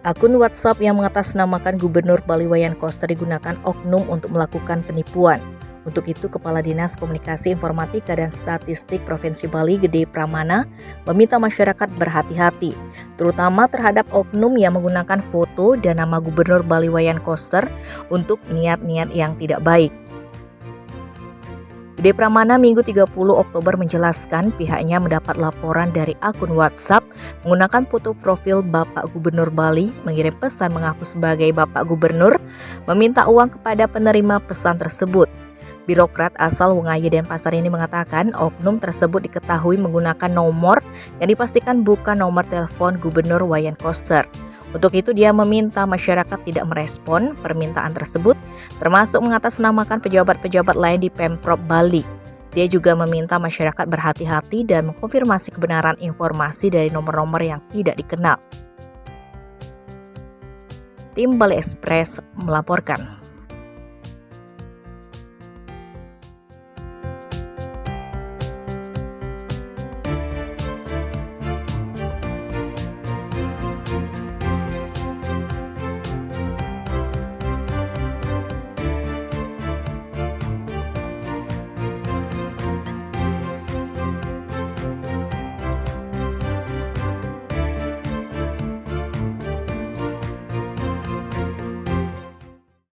Akun WhatsApp yang mengatasnamakan Gubernur Bali Wayan Koster digunakan oknum untuk melakukan penipuan. Untuk itu, Kepala Dinas Komunikasi Informatika dan Statistik Provinsi Bali, Gede Pramana, meminta masyarakat berhati-hati, terutama terhadap oknum yang menggunakan foto dan nama Gubernur Bali Wayan Koster untuk niat-niat yang tidak baik. Gede Pramana Minggu 30 Oktober menjelaskan pihaknya mendapat laporan dari akun WhatsApp menggunakan foto profil Bapak Gubernur Bali, mengirim pesan mengaku sebagai Bapak Gubernur, meminta uang kepada penerima pesan tersebut. Birokrat asal Wongaye Denpasar ini mengatakan oknum tersebut diketahui menggunakan nomor yang dipastikan bukan nomor telepon Gubernur Wayan Koster. Untuk itu dia meminta masyarakat tidak merespon permintaan tersebut, termasuk mengatasnamakan pejabat-pejabat lain di Pemprov Bali. Dia juga meminta masyarakat berhati-hati dan mengkonfirmasi kebenaran informasi dari nomor-nomor yang tidak dikenal. Tim Bali Express melaporkan.